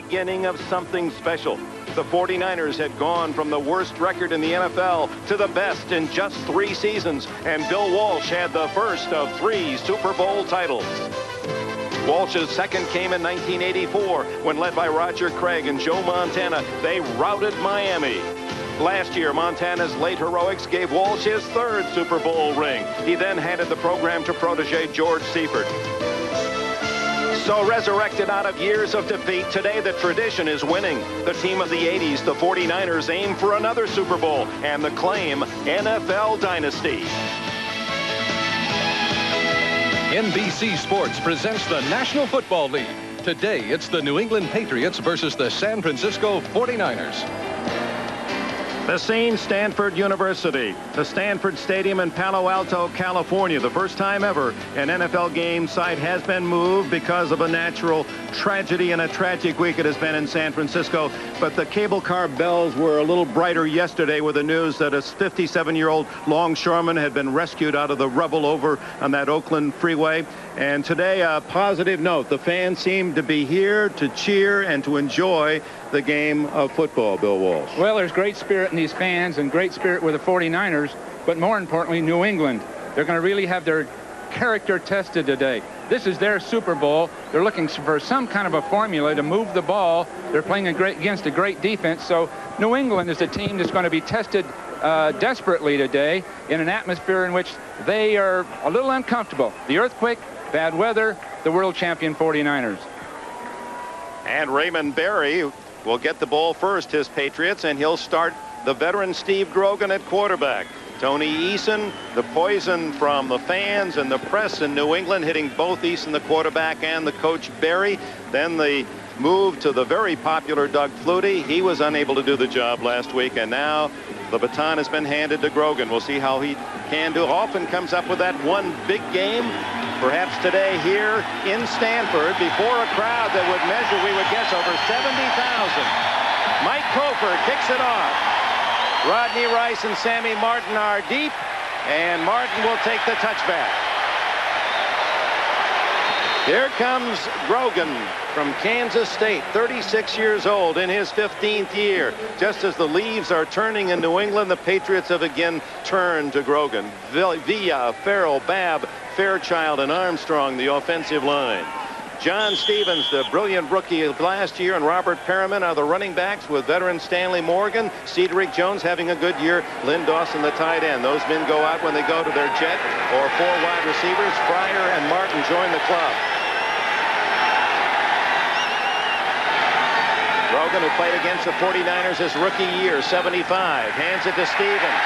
beginning of something special. The 49ers had gone from the worst record in the NFL to the best in just 3 seasons, and Bill Walsh had the first of 3 Super Bowl titles. Walsh's second came in 1984 when, led by Roger Craig and Joe Montana, they routed Miami. Last year, Montana's late heroics gave Walsh his 3rd Super Bowl ring. He then handed the program to protege George Seifert. So resurrected out of years of defeat, today the tradition is winning. The team of the 80s, the 49ers, aim for another Super Bowl and the claim NFL Dynasty. NBC Sports presents the National Football League. Today, it's the New England Patriots versus the San Francisco 49ers. The scene, Stanford University, the Stanford Stadium in Palo Alto, California. The first time ever an NFL game site has been moved because of a natural tragedy, and a tragic week it has been in San Francisco. But the cable car bells were a little brighter yesterday with the news that a 57-year-old longshoreman had been rescued out of the rubble over on that Oakland freeway. And today, a positive note. The fans seem to be here to cheer and to enjoy the game of football, Bill Walsh. Well, there's great spirit in these fans and great spirit with the 49ers, but more importantly, New England. They're going to really have their character tested today. This is their Super Bowl. They're looking for some kind of a formula to move the ball. They're playing against a great defense. So New England is a team that's going to be tested desperately today in an atmosphere in which they are a little uncomfortable. The earthquake, bad weather, the world champion 49ers. And Raymond Berry will get the ball first, his Patriots, and he'll start the veteran Steve Grogan at quarterback. Tony Eason, the poison from the fans and the press in New England, hitting both Eason, the quarterback, and the coach Berry. Then the move to the very popular Doug Flutie. He was unable to do the job last week, and now the baton has been handed to Grogan. We'll see how he can do. Often comes up with that one big game. Perhaps today here in Stanford, before a crowd that would measure, we would guess, over 70,000. Mike Crawford kicks it off. Rodney Rice and Sammy Martin are deep, and Martin will take the touchback. Here comes Grogan from Kansas State, 36 years old, in his 15th year. Just as the leaves are turning in New England, the Patriots have again turned to Grogan. Villa, Farrell, Babb, Fairchild, and Armstrong, the offensive line. John Stevens, the brilliant rookie of last year, and Robert Perriman are the running backs, with veteran Stanley Morgan. Cedric Jones having a good year. Lynn Dawson, the tight end. Those men go out when they go to their jet, or 4 wide receivers. Fryer and Martin join the club. Grogan, who played against the 49ers his rookie year, 75, hands it to Stevens.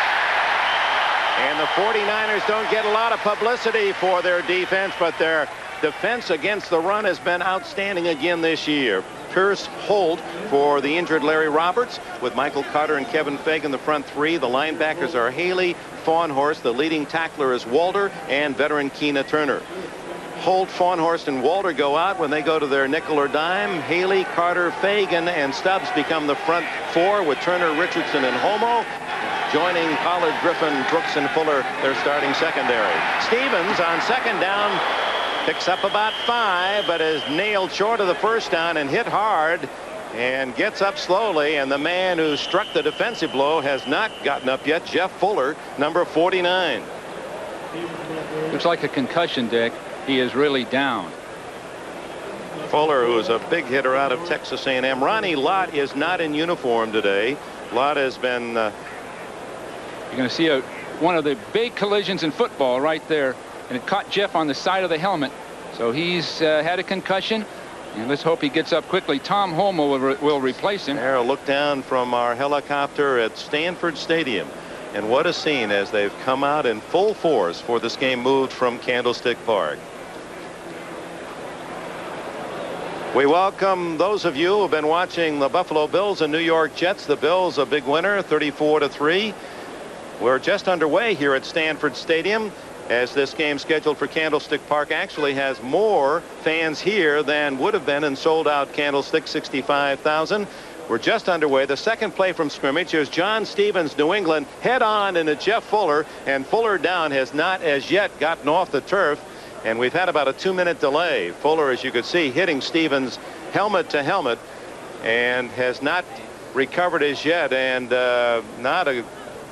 And the 49ers don't get a lot of publicity for their defense, but their defense against the run has been outstanding again this year. Pierce Holt for the injured Larry Roberts, with Michael Carter and Kevin Fagan the front 3. The linebackers are Haley, Fawnhorst. The leading tackler is Walter, and veteran Keena Turner. Holt, Fawnhorst, and Walter go out when they go to their nickel or dime. Haley, Carter, Fagan, and Stubbs become the front 4, with Turner, Richardson, and Homo joining Pollard, Griffin, Brooks, and Fuller, their starting secondary. Stevens on second down picks up about 5, but is nailed short of the first down and hit hard, and gets up slowly. And the man who struck the defensive blow has not gotten up yet, Jeff Fuller, number 49. Looks like a concussion, Dick. He is really down. Fuller, who is a big hitter out of Texas A&M. Ronnie Lott is not in uniform today. Lott has been... You're going to see one of the big collisions in football right there, and it caught Jeff on the side of the helmet. So he's had a concussion, and let's hope he gets up quickly. Tom Homo will replace him. There, a look down from our helicopter at Stanford Stadium. And what a scene as they've come out in full force for this game moved from Candlestick Park. We welcome those of you who have been watching the Buffalo Bills and New York Jets. The Bills a big winner, 34-3. We're just underway here at Stanford Stadium, as this game scheduled for Candlestick Park actually has more fans here than would have been in sold-out Candlestick, 65,000. We're just underway. The second play from scrimmage. Here's John Stevens, New England, head on into Jeff Fuller, and Fuller down, has not as yet gotten off the turf, and we've had about a 2-minute delay. Fuller, as you could see, hitting Stevens helmet to helmet. and has not recovered as yet, and not a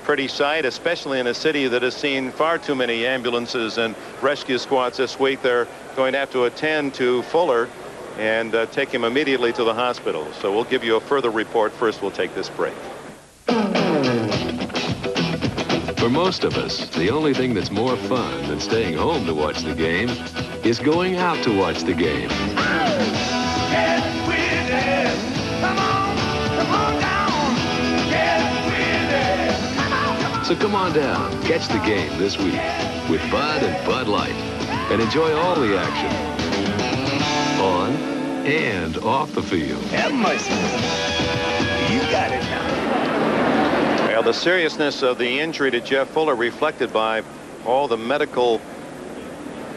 pretty sight, especially in a city that has seen far too many ambulances and rescue squads this week. They're going to have to attend to Fuller and take him immediately to the hospital. So we'll give you a further report. First, we'll take this break. For most of us, the only thing that's more fun than staying home to watch the game is going out to watch the game. Get with it. Come on down. Get with it. Come on. So come on down, catch the game this week with Bud and Bud Light, and enjoy all the action on and off the field. Have mercy. You got it now. Well, the seriousness of the injury to Jeff Fuller reflected by all the medical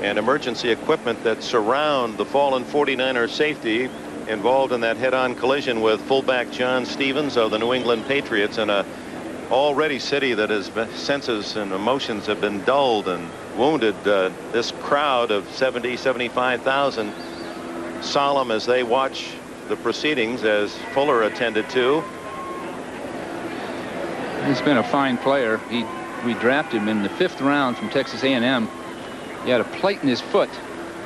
and emergency equipment that surround the fallen 49er safety involved in that head-on collision with fullback John Stevens of the New England Patriots, in a already city that his senses and emotions have been dulled and wounded. This crowd of 75,000 solemn as they watch the proceedings as Fuller attended to. He's been a fine player. We drafted him in the 5th round from Texas A&M. He had a plate in his foot,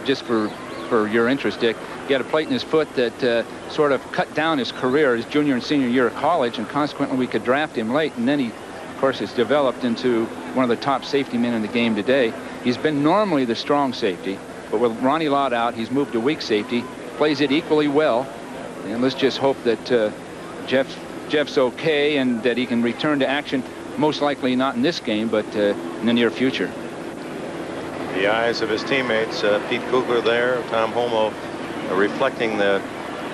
just for your interest, Dick. He had a plate in his foot that sort of cut down his career, his junior and senior year of college, and consequently we could draft him late. And then he, of course, has developed into one of the top safety men in the game today. He's been normally the strong safety, but with Ronnie Lott out, he's moved to weak safety, plays it equally well. And let's just hope that Jeff's okay and that he can return to action, most likely not in this game, but in the near future. The eyes of his teammates, Pete Kugler there, Tom Holmoe, reflecting the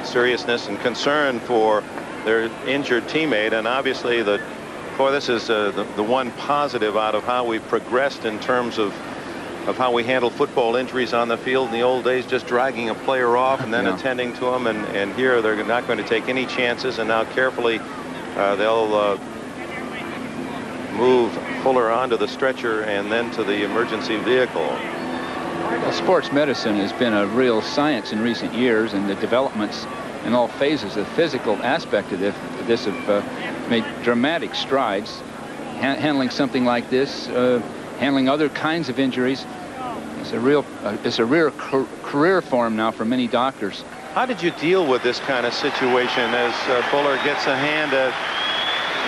seriousness and concern for their injured teammate. And obviously, this is the one positive out of how we've progressed in terms of how we handle football injuries on the field. In the old days, just dragging a player off and then attending to him, and here they're not going to take any chances, and now carefully they'll move Fuller onto the stretcher and then to the emergency vehicle. Well, sports medicine has been a real science in recent years, and the developments in all phases, the physical aspect of this have made dramatic strides. Handling something like this, handling other kinds of injuries, it's a real career for him now for many doctors. How did you deal with this kind of situation as Fuller gets a hand at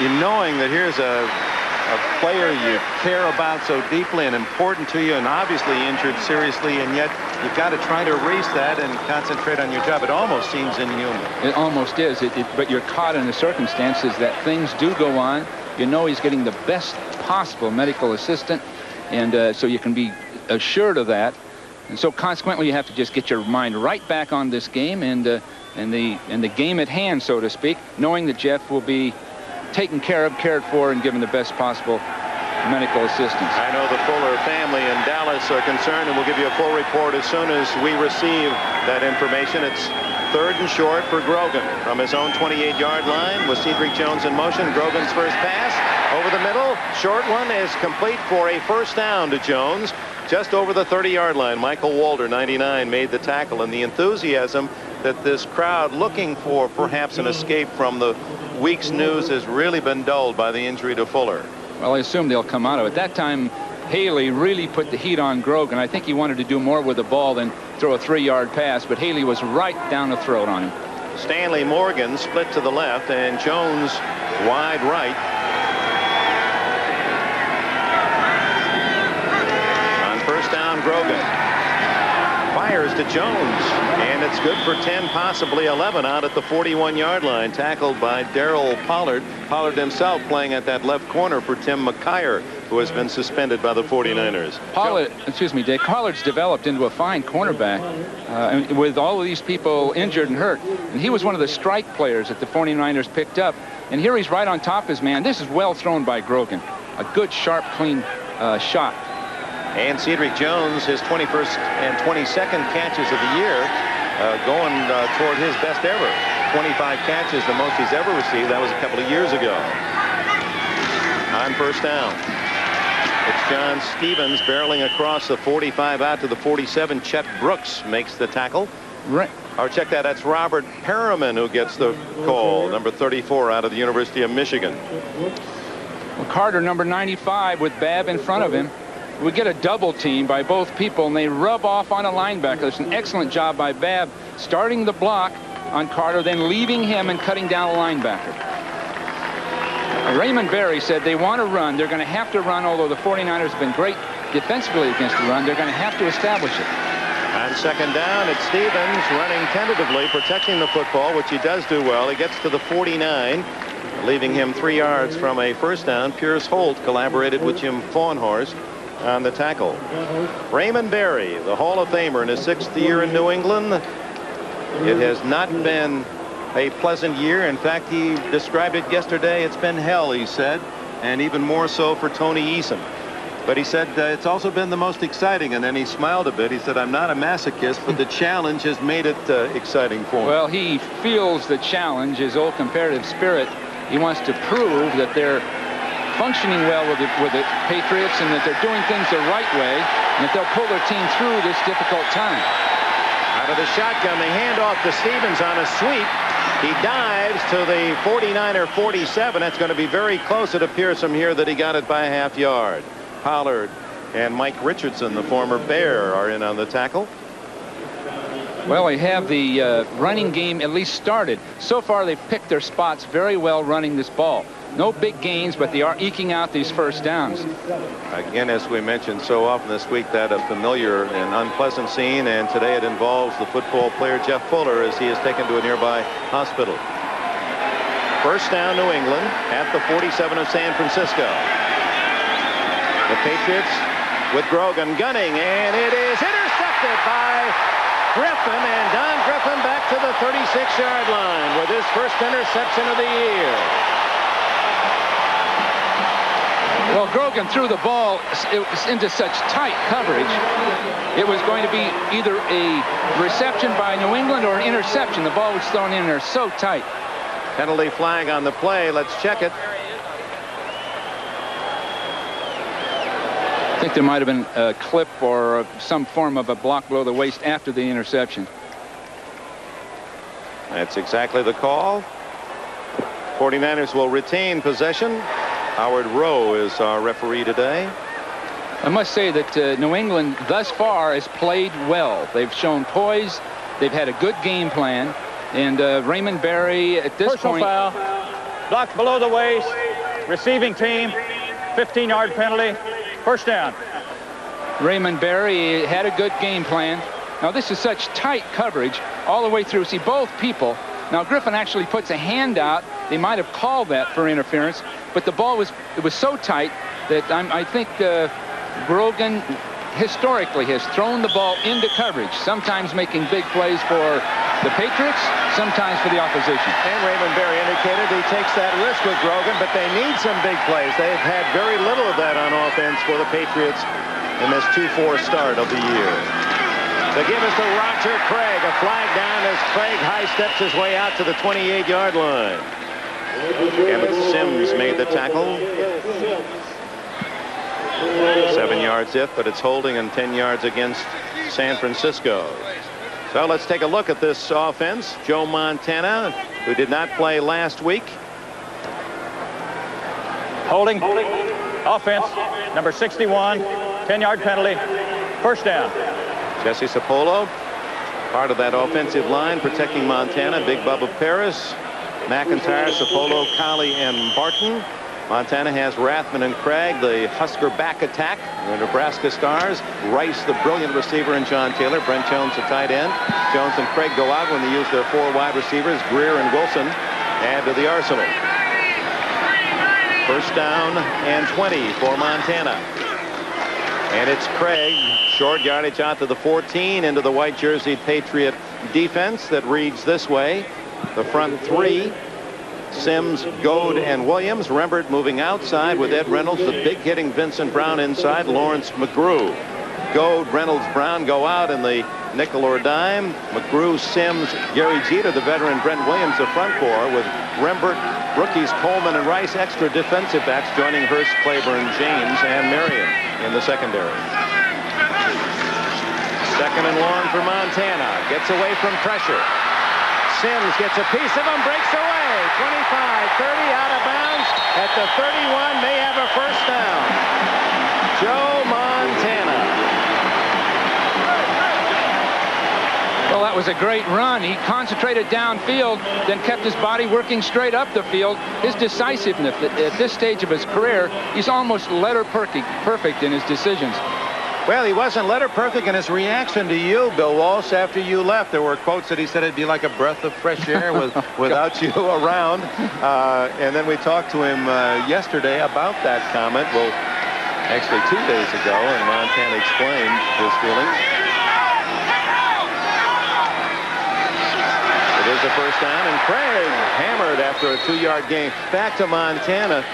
you, knowing that here's a player you care about so deeply and important to you, and obviously injured seriously, and yet you've got to try to erase that and concentrate on your job? It almost seems inhuman. It almost is, but you're caught in the circumstances that things do go on. You know he's getting the best possible medical assistant, and so you can be assured of that. And so consequently, you have to just get your mind right back on this game and the game at hand, so to speak, knowing that Jeff will be taken care of, cared for, and given the best possible medical assistance. I know the Fuller family in Dallas are concerned, and we'll give you a full report as soon as we receive that information. It's 3rd and short for Grogan from his own 28-yard line with Cedric Jones in motion. Grogan's first pass over the middle. Short one is complete for a first down to Jones just over the 30-yard line. Michael Walter, 99, made the tackle, and the enthusiasm that this crowd looking for perhaps an escape from the week's news has really been dulled by the injury to Fuller. Well, I assume they'll come out of it. That time, Haley really put the heat on Grogan. I think he wanted to do more with the ball than throw a 3-yard pass, but Haley was right down the throat on him. Stanley Morgan split to the left, and Jones wide right. On first down, Grogan fires to Jones, and it's good for 10, possibly 11 out at the 41-yard line, tackled by Darrell Pollard. Pollard himself playing at that left corner for Tim McKyer, who has been suspended by the 49ers. Dick, Pollard's developed into a fine cornerback with all of these people injured and hurt, and he was one of the strike players that the 49ers picked up, and here he's right on top of his man. This is well thrown by Grogan. A good, sharp, clean shot. And Cedric Jones, his 21st and 22nd catches of the year, going toward his best ever. 25 catches, the most he's ever received. That was a couple of years ago. On first down, it's John Stevens barreling across the 45 out to the 47. Chet Brooks makes the tackle. Or check that. That's Robert Perriman who gets the call. Number 34 out of the University of Michigan. Well, Carter, number 95, with Babb in front of him. We get a double team by both people, and they rub off on a linebacker. It's an excellent job by Babb starting the block on Carter, then leaving him and cutting down a linebacker. Raymond Berry said they want to run. They're going to have to run, although the 49ers have been great defensively against the run. They're going to have to establish it. On second down, it's Stevens running tentatively, protecting the football, which he does do well. He gets to the 49, leaving him 3 yards from a first down. Pierce Holt collaborated with Jim Fawnhorst on the tackle. Raymond Berry, the Hall of Famer in his 6th year in New England. It has not been a pleasant year. In fact, he described it yesterday. It's been hell, he said, and even more so for Tony Eason. But he said it's also been the most exciting, and then he smiled a bit. He said, I'm not a masochist, but the challenge has made it exciting for him. Well, he feels the challenge, his old comparative spirit. He wants to prove that they're functioning well with the Patriots and that they're doing things the right way and that they'll pull their team through this difficult time. Out of the shotgun, the handoff to Stevens on a sweep. He dives to the 49er 47. That's going to be very close. It appears from here that he got it by a half yard. Pollard and Mike Richardson, the former Bear, are in on the tackle. Well, they have the running game at least started. So far, they've picked their spots very well running this ball. No big gains, but they are eking out these first downs. Again, as we mentioned so often this week, that a familiar and unpleasant scene, and today it involves the football player Jeff Fuller as he is taken to a nearby hospital. First down, New England at the 47 of San Francisco. The Patriots with Grogan gunning, and it is intercepted by Griffin, and Don Griffin back to the 36-yard line with his first interception of the year. Well, Grogan threw the ball into such tight coverage. It was going to be either a reception by New England or an interception. The ball was thrown in there so tight. Penalty flag on the play. Let's check it. I think there might have been a clip or some form of a block below the waist after the interception. That's exactly the call. 49ers will retain possession. Howard Rowe is our referee today. I must say that New England thus far has played well. They've shown poise. They've had a good game plan. And Raymond Berry at this Personal point. foul. Blocked below the waist. Receiving team. 15-yard penalty. First down. Raymond Berry had a good game plan. Now this is such tight coverage all the way through. See both people. Now Griffin actually puts a hand out. They might have called that for interference, but the ball was so tight that I think Grogan historically has thrown the ball into coverage, sometimes making big plays for the Patriots, sometimes for the opposition. And Raymond Berry indicated he takes that risk with Grogan, but they need some big plays. They've had very little of that on offense for the Patriots in this 2-4 start of the year. The give is to Roger Craig. A flag down as Craig high steps his way out to the 28-yard line. Emmett Sims made the tackle. 7 yards if, but it's holding, and 10 yards against San Francisco. So let's take a look at this offense. Joe Montana, who did not play last week. Holding. Offense. Number 61. 10-yard penalty. First down. Jesse Sapolo, part of that offensive line, protecting Montana. Big Bubba Paris, McIntyre, Sapolo, Colley, and Barton. Montana has Rathman and Craig, the Husker back attack, the Nebraska Stars. Rice, the brilliant receiver, and John Taylor. Brent Jones, the tight end. Jones and Craig go out when they use their 4 wide receivers. Greer and Wilson add to the arsenal. First down and 20 for Montana. And it's Craig, short yardage out to the 14, into the white jerseyed Patriot defense that reads this way. The front 3, Sims, Goad, and Williams. Rembert moving outside with Ed Reynolds, the big hitting Vincent Brown inside. Lawrence McGrew. Goad, Reynolds, Brown go out in the nickel or dime. McGrew, Sims, Gary Jeter, the veteran Brent Williams, the front 4, with Rembert, rookies Coleman and Rice, extra defensive backs joining Hurst, Claiborne, James, and Marion in the secondary. Second and long for Montana. Gets away from pressure. Sims gets a piece of him, breaks away. 25, 30, out of bounds at the 31. May have a first down. Joe Montana. Well, that was a great run. He concentrated downfield, then kept his body working straight up the field. His decisiveness at this stage of his career, he's almost letter perfect in his decisions. Well, he wasn't letter perfect in his reaction to you, Bill Walsh, after you left. There were quotes that he said it'd be like a breath of fresh air without you around. And then we talked to him yesterday about that comment. Well, actually 2 days ago, and Montana explained his feelings. It is a first down, and Craig hammered after a 2-yard gain. Back to Montana.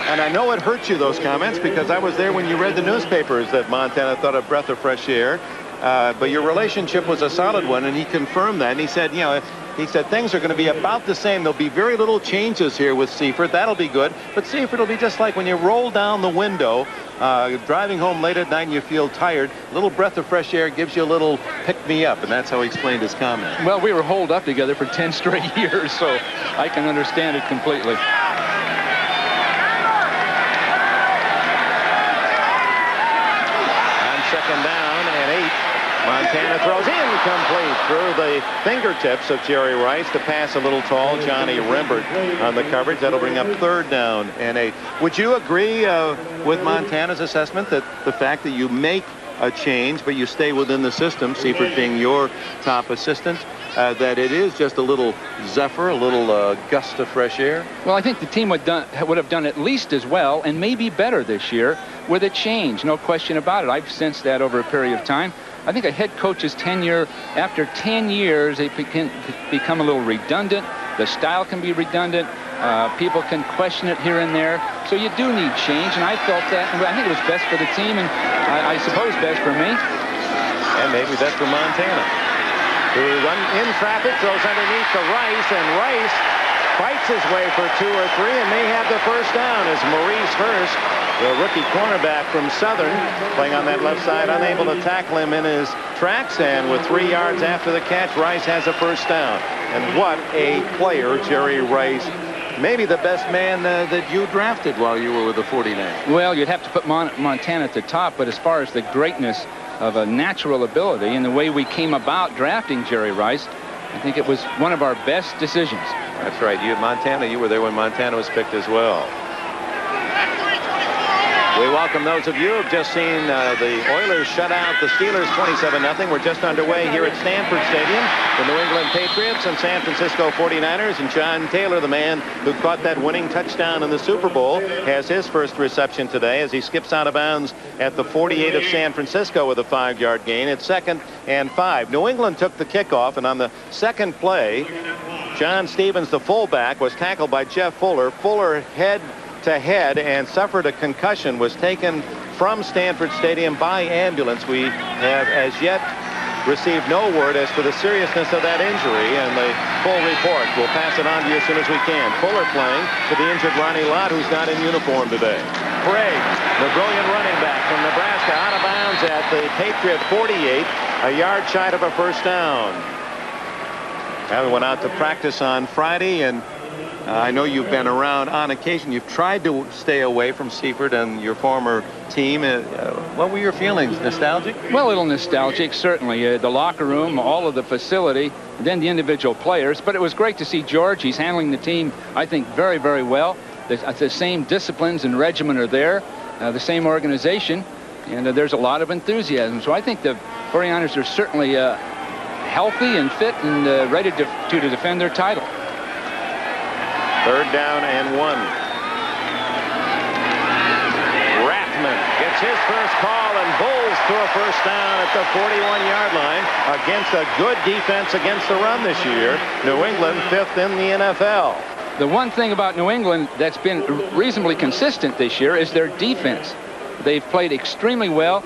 And I know it hurt you, those comments, because I was there when you read the newspapers that Montana thought a breath of fresh air. But your relationship was a solid one, and he confirmed that. And he said, you know, he said things are going to be about the same. There'll be very little changes here with Seifert. That'll be good. But Seifert will be just like when you roll down the window, driving home late at night and you feel tired. A little breath of fresh air gives you a little pick-me-up, and that's how he explained his comment. Well, we were holed up together for 10 straight years, so I can understand it completely. Second down and 8. Montana throws incomplete through the fingertips of Jerry Rice. The pass a little tall. Johnny Rembert on the coverage. That'll bring up third down and 8. Would you agree with Montana's assessment that the fact that you make a change but you stay within the system, Seifert being your top assistant, that it is just a little zephyr, a little gust of fresh air? Well, I think the team would have done at least as well and maybe better this year with a change. No question about it. I've sensed that over a period of time. I think a head coach's tenure, after 10 years, they can become a little redundant. The style can be redundant. People can question it here and there. So you do need change, and I felt that. And I think it was best for the team, and I suppose best for me. And maybe best for Montana, who run in traffic, throws underneath to Rice, and Rice fights his way for 2 or 3 and may have the first down as Maurice Hurst, the rookie cornerback from Southern, playing on that left side, unable to tackle him in his tracks, and with 3 yards after the catch, Rice has a first down. And what a player, Jerry Rice. Maybe the best man that you drafted while you were with the 49ers. Well, you'd have to put Montana at the top, but as far as the greatness of a natural ability and the way we came about drafting Jerry Rice, I think it was one of our best decisions. That's right. Montana, you were there when Montana was picked as well. We welcome those of you who have just seen the Oilers shut out the Steelers 27-0. We're just underway here at Stanford Stadium. The New England Patriots and San Francisco 49ers. And John Taylor, the man who caught that winning touchdown in the Super Bowl, has his first reception today as he skips out of bounds at the 48 of San Francisco with a 5-yard gain. It's 2nd and 5. New England took the kickoff, and on the second play, John Stevens, the fullback, was tackled by Jeff Fuller. Fuller head-to-head and suffered a concussion, was taken from Stanford Stadium by ambulance. We have as yet received no word as to the seriousness of that injury, and the full report, we'll pass it on to you as soon as we can. Fuller playing for the injured Ronnie Lott, who's not in uniform today. Craig, the brilliant running back from Nebraska, out of bounds at the Patriot 48, a yard shy of a first down. Now, we went out to practice on Friday, and I know you've been around on occasion. You've tried to stay away from Seifert and your former team. What were your feelings? Nostalgic? Well, a little nostalgic, certainly. The locker room, all of the facility, then the individual players. But it was great to see George. He's handling the team, I think, very, very well. The same disciplines and regimen are there, the same organization, and there's a lot of enthusiasm. So I think the 49ers are certainly healthy and fit and ready to defend their title. 3rd down and 1. Rathman gets his first call and bowls to a first down at the 41-yard line against a good defense against the run this year. New England 5th in the NFL. The one thing about New England that's been reasonably consistent this year is their defense. They've played extremely well.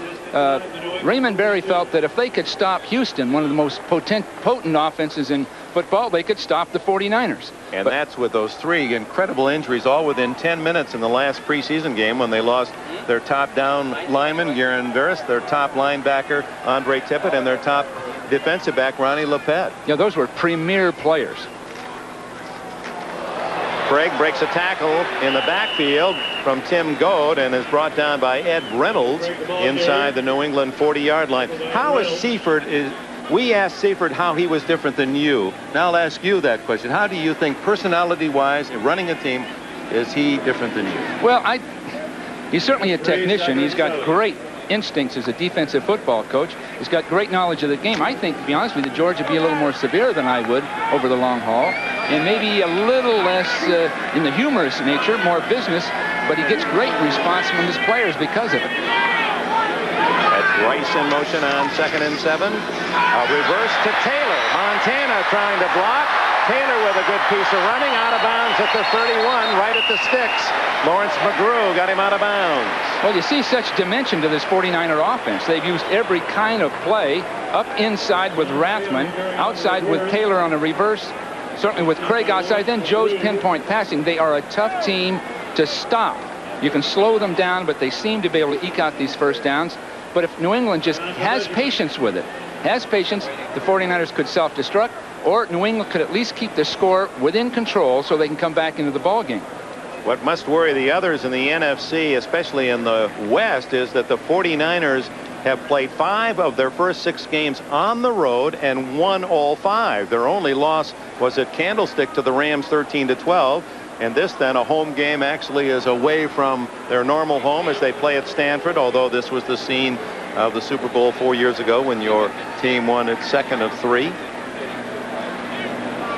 Raymond Berry felt that if they could stop Houston, one of the most potent offenses in football, they could stop the 49ers. And that's with those 3 incredible injuries, all within 10 minutes in the last preseason game when they lost their top down lineman, Garen Veris, their top linebacker, Andre Tippett, and their top defensive back, Ronnie Lepet. Yeah, those were premier players. Craig breaks a tackle in the backfield from Tim Goad and is brought down by Ed Reynolds inside the New England 40-yard line. How is Seifert? We asked Seifert how he was different than you. Now I'll ask you that question. How do you think, personality-wise, in running a team, is he different than you? Well, he's certainly a technician. He's got great instincts as a defensive football coach. He's got great knowledge of the game. I think, to be honest with you, George would be a little more severe than I would over the long haul, and maybe a little less in the humorous nature, more business, but he gets great response from his players because of it. That's Rice in motion on 2nd and 7. A reverse to Taylor. Montana trying to block. Taylor with a good piece of running, out of bounds at the 31, right at the sticks. Lawrence McGrew got him out of bounds. Well, you see such dimension to this 49er offense. They've used every kind of play, up inside with Rathman, outside with Taylor on a reverse, certainly with Craig outside, then Joe's pinpoint passing. They are a tough team to stop. You can slow them down, but they seem to be able to eke out these first downs. But if New England just has patience with it, the 49ers could self-destruct, or New England could at least keep the score within control so they can come back into the ball game. What must worry the others in the NFC, especially in the West, is that the 49ers have played 5 of their first 6 games on the road and won all 5. Their only loss was at Candlestick to the Rams 13-12. And this then, a home game, actually is away from their normal home as they play at Stanford, although this was the scene of the Super Bowl 4 years ago when your team won its 2nd of 3.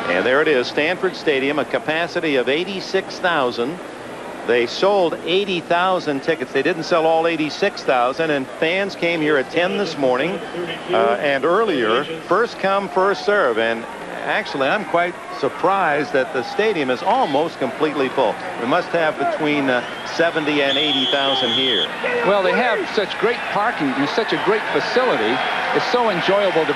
And there it is, Stanford Stadium, a capacity of 86,000. They sold 80,000 tickets. They didn't sell all 86,000, and fans came here at 10 this morning and earlier. First come, first serve. And actually, I'm quite surprised that the stadium is almost completely full. We must have between 70 and 80,000 here. Well, they have such great parking and such a great facility. It's so enjoyable to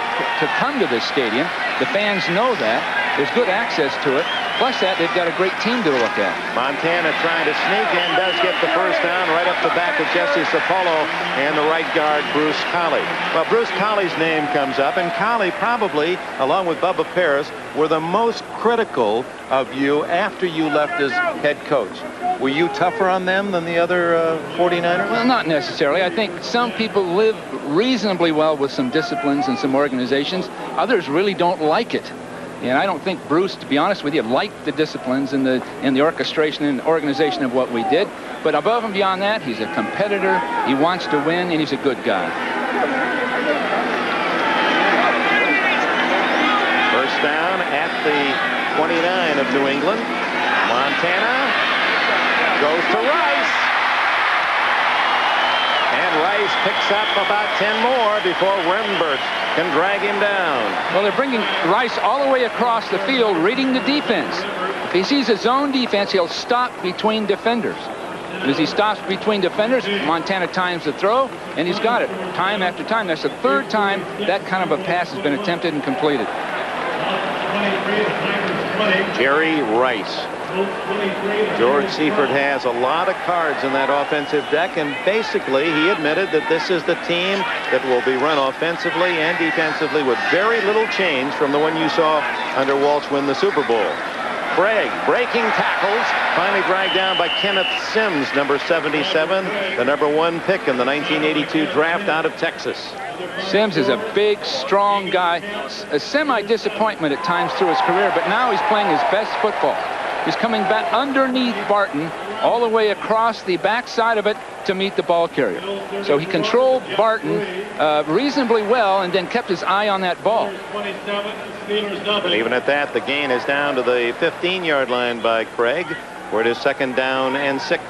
come to this stadium. The fans know that. There's good access to it. Plus that, they've got a great team to look at. Montana trying to sneak in, does get the first down right up the back of Jesse Sapolo and the right guard, Bruce Colley. Well, Bruce Colley's name comes up, and Colley probably, along with Bubba Paris, were the most critical of you after you left as head coach. Were you tougher on them than the other 49ers? Well, not necessarily. I think some people live reasonably well with some disciplines and some organizations. Others really don't like it. And I don't think Bruce, to be honest with you, liked the disciplines and the orchestration and organization of what we did. But above and beyond that, he's a competitor. He wants to win, and he's a good guy. First down at the 29 of New England. Montana goes to Rice. And Rice picks up about 10 more before Rembert can drag him down. Well, they're bringing Rice all the way across the field, reading the defense. If he sees a zone defense, he'll stop between defenders. And as he stops between defenders, Montana times the throw, and he's got it time after time. That's the 3rd time that kind of a pass has been attempted and completed. Jerry Rice. George Seifert has a lot of cards in that offensive deck, and basically he admitted that this is the team that will be run offensively and defensively with very little change from the one you saw under Walsh win the Super Bowl. Craig breaking tackles, finally dragged down by Kenneth Sims, number 77, the number 1 pick in the 1982 draft out of Texas. Sims is a big, strong guy, a semi-disappointment at times through his career, but now he's playing his best football. He's coming back underneath Barton all the way across the backside of it to meet the ball carrier. So he controlled Barton reasonably well and then kept his eye on that ball. And even at that, the gain is down to the 15-yard line by Craig, where it is 2nd down and 6.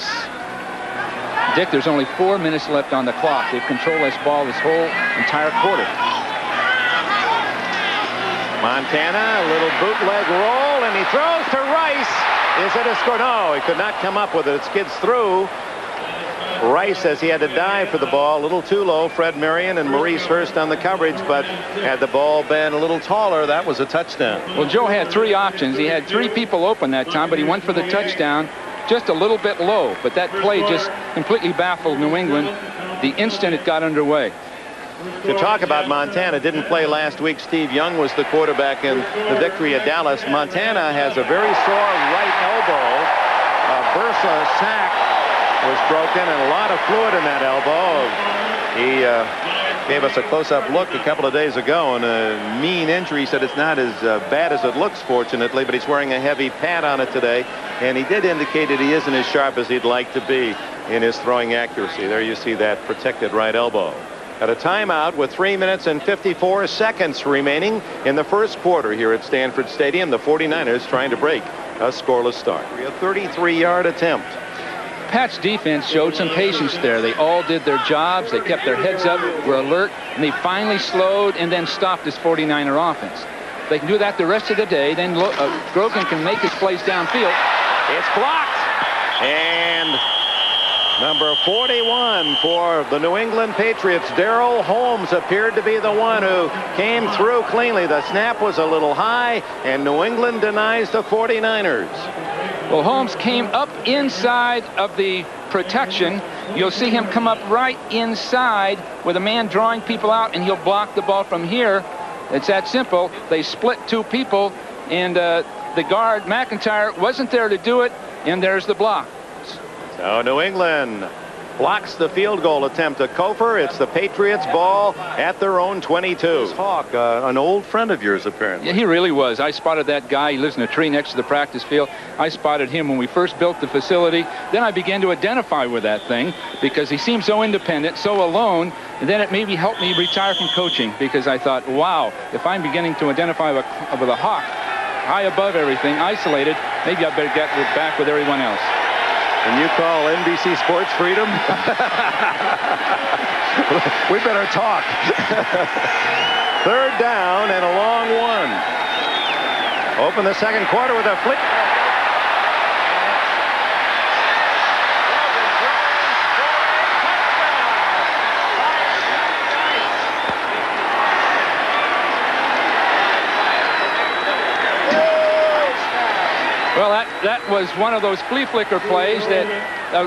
Dick, there's only 4 minutes left on the clock. They've controlled this ball this whole entire quarter. Montana, a little bootleg roll, and he throws to Rice. Is it a score? No, he could not come up with it. It skids through. Rice says he had to dive for the ball a little too low. Fred Marion and Maurice Hurst on the coverage, but had the ball been a little taller, that was a touchdown. Well, Joe had 3 options. He had 3 people open that time, but he went for the touchdown just a little bit low. But that play just completely baffled New England the instant it got underway. To talk about Montana, didn't play last week. Steve Young was the quarterback in the victory at Dallas. Montana has a very sore right elbow. Bursa sack was broken and a lot of fluid in that elbow. He gave us a close-up look a couple of days ago, and a mean injury. He said it's not as bad as it looks, fortunately, but he's wearing a heavy pad on it today, and he did indicate that he isn't as sharp as he'd like to be in his throwing accuracy. There you see that protected right elbow. At a timeout with 3 minutes and 54 seconds remaining in the first quarter here at Stanford Stadium. The 49ers trying to break a scoreless start. A 33-yard attempt. Pat's defense showed some patience there. They all did their jobs. They kept their heads up, were alert, and they finally slowed and then stopped this 49er offense. If they can do that the rest of the day, then Grogan can make his plays downfield. It's blocked. And number 41 for the New England Patriots, Darrell Holmes, appeared to be the one who came through cleanly. The snap was a little high, and New England denies the 49ers. Well, Holmes came up inside of the protection. You'll see him come up right inside with a man drawing people out, and he'll block the ball from here. It's that simple. They split 2 people, and the guard, McIntyre, wasn't there to do it, and there's the block. So New England blocks the field goal attempt to Kofer. It's the Patriots ball at their own 22. Hawk, an old friend of yours, apparently. Yeah, he really was. I spotted that guy. He lives in a tree next to the practice field. I spotted him when we first built the facility. Then I began to identify with that thing because he seemed so independent, so alone. And then it maybe helped me retire from coaching because I thought, wow, if I'm beginning to identify with a Hawk high above everything, isolated, maybe I better get back with everyone else. And you call NBC Sports freedom? We better talk. 3rd down and a long one. Open the second quarter with a flick. Well, that was one of those flea flicker plays that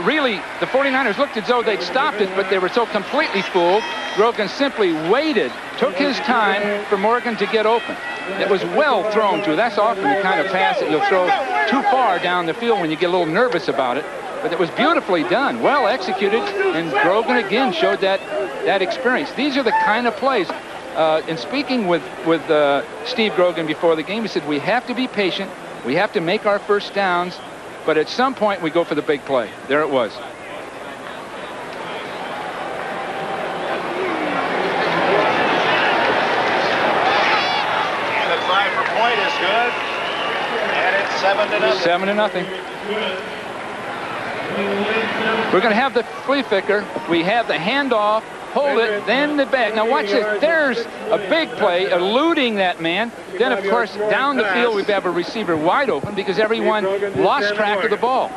really the 49ers looked as though they'd stopped it, but they were so completely fooled. Grogan simply waited, took his time for Morgan to get open. It was well thrown to. That's often the kind of pass that you'll throw too far down the field when you get a little nervous about it. But it was beautifully done, well executed, and Grogan again showed that experience. These are the kind of plays. In speaking with Steve Grogan before the game, he said, we have to be patient. We have to make our first downs, but at some point we go for the big play. There it was. And the try for point is good. And it's 7-0. 7-0. We're going to have the flea flicker. We have the handoff. Hold it, then the back. Now watch this. There's a big play, eluding that man. Then, of course, down the field, we have a receiver wide open because everyone lost track of the ball.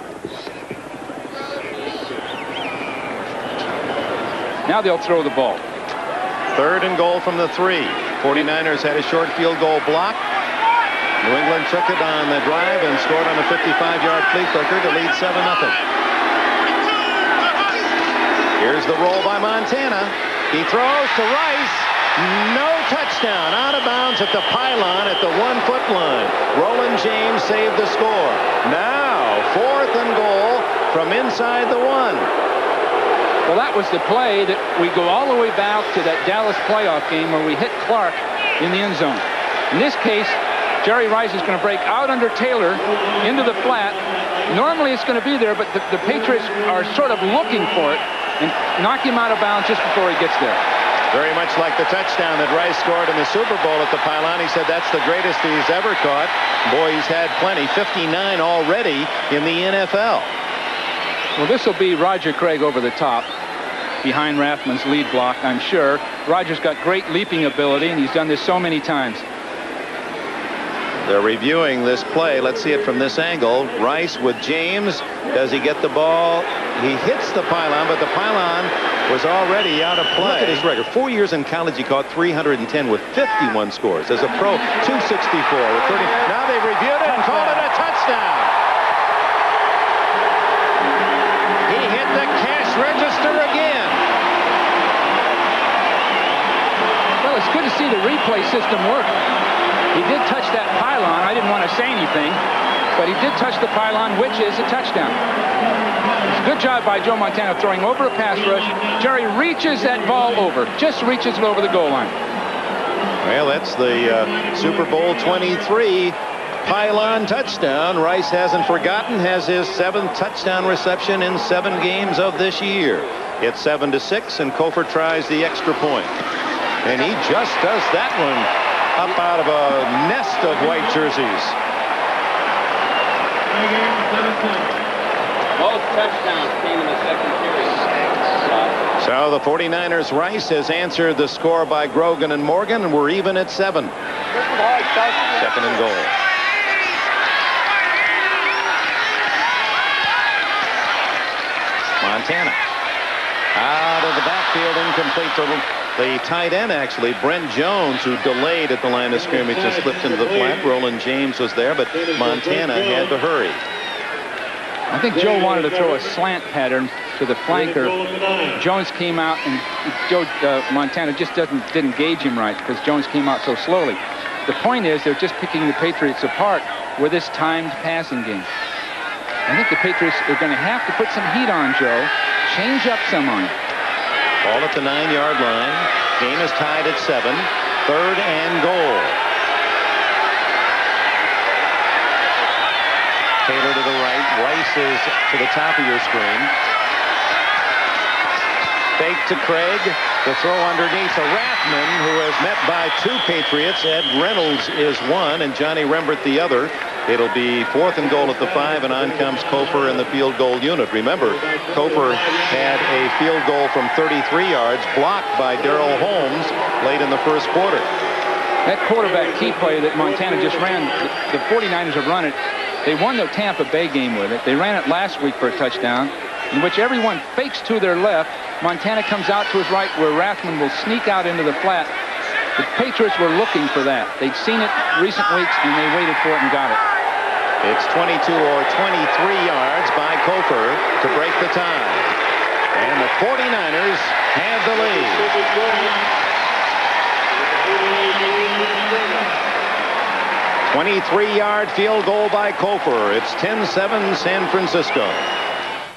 Now they'll throw the ball. 3rd and goal from the 3. 49ers had a short field goal block. New England took it on the drive and scored on a 55-yard flea flicker to lead 7-0. Here's the roll by Montana. He throws to Rice. No touchdown. Out of bounds at the pylon at the 1-foot line. Roland James saved the score. Now 4th and goal from inside the 1. Well, that was the play that we go all the way back to that Dallas playoff game where we hit Clark in the end zone. In this case, Jerry Rice is going to break out under Taylor into the flat. Normally it's going to be there, but the Patriots are sort of looking for it and knock him out of bounds just before he gets there. Very much like the touchdown that Rice scored in the Super Bowl at the pylon. He said that's the greatest he's ever caught. Boy, he's had plenty. 59 already in the NFL. Well, this will be Roger Craig over the top behind Rathman's lead block, I'm sure. Roger's got great leaping ability, and he's done this so many times. They're reviewing this play. Let's see it from this angle. Rice with James. Does he get the ball? He hits the pylon, but the pylon was already out of play. Look at his record. 4 years in college, he caught 310 with 51 scores. As a pro, 264 with 30. Now they've reviewed it and called it a touchdown. He hit the cash register again. Well, it's good to see the replay system work. He did touch that pylon. I didn't want to say anything, but he did touch the pylon, which is a touchdown. It's a good job by Joe Montana throwing over a pass rush. Jerry reaches that ball over, just reaches it over the goal line. Well, that's the Super Bowl 23 pylon touchdown. Rice hasn't forgotten, has his 7th touchdown reception in 7 games of this year. It's 7-6, and Kofor tries the extra point. And he just does that one up out of a nest of white jerseys. Both touchdowns came in the second period. So the 49ers, Rice has answered the score by Grogan and Morgan, and we're even at 7. 2nd and goal. Montana out of the backfield, incomplete to the tight end, actually, Brent Jones, who delayed at the line of scrimmage, just slipped into the flat. Roland James was there, but Montana had to hurry. I think Joe wanted to throw a slant pattern to the flanker. Jones came out, and Montana just didn't gauge him right because Jones came out so slowly. The point is, they're just picking the Patriots apart with this timed passing game. I think the Patriots are going to have to put some heat on Joe, change up some on him. Ball at the 9-yard line. Game is tied at 7. 3rd and goal. Taylor to the right. Rice is to the top of your screen. Fake to Craig. The throw underneath to Rathman, who is met by 2 Patriots. Ed Reynolds is one, and Johnny Rembert the other. It'll be 4th and goal at the 5, and on comes Kofor in the field goal unit. Remember, Kofor had a field goal from 33 yards blocked by Darrell Holmes late in the first quarter. That quarterback key play that Montana just ran, the 49ers have run it. They won the Tampa Bay game with it. They ran it last week for a touchdown, in which everyone fakes to their left. Montana comes out to his right, where Rathman will sneak out into the flat. The Patriots were looking for that. They'd seen it recent weeks, and they waited for it and got it. It's 22 or 23 yards by Kofor to break the tie. And the 49ers have the lead. 23-yard field goal by Kofor. It's 10-7 San Francisco.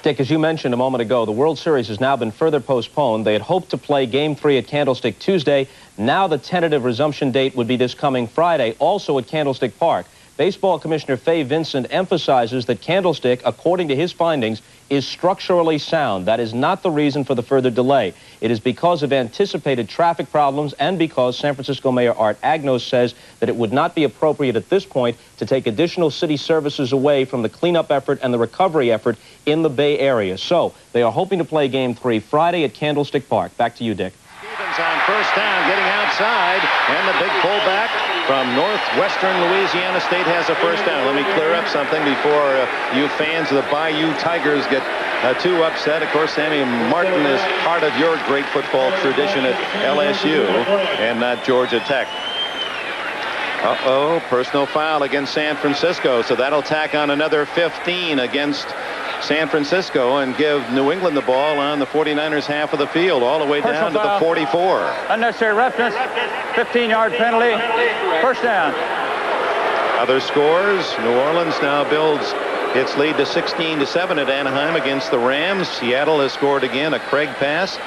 Dick, as you mentioned a moment ago, the World Series has now been further postponed. They had hoped to play Game 3 at Candlestick Tuesday. Now the tentative resumption date would be this coming Friday, also at Candlestick Park. Baseball Commissioner Fay Vincent emphasizes that Candlestick, according to his findings, is structurally sound. That is not the reason for the further delay. It is because of anticipated traffic problems and because San Francisco Mayor Art Agnos says that it would not be appropriate at this point to take additional city services away from the cleanup effort and the recovery effort in the Bay Area. So they are hoping to play Game 3 Friday at Candlestick Park. Back to you, Dick. Stevens on first down, getting outside, and the big pullback from Northwestern Louisiana State has a first down. Let me clear up something before you fans of the Bayou Tigers get too upset. Of course, Sammy Martin is part of your great football tradition at LSU and not Georgia Tech. Uh-oh, personal foul against San Francisco, so that'll tack on another 15 against San Francisco and give New England the ball on the 49ers half of the field, all the way down to the 44. Unnecessary roughness, 15-yard penalty, first down. Other scores, New Orleans now builds its lead to 16-7 at Anaheim against the Rams. Seattle has scored again, a Craig pass.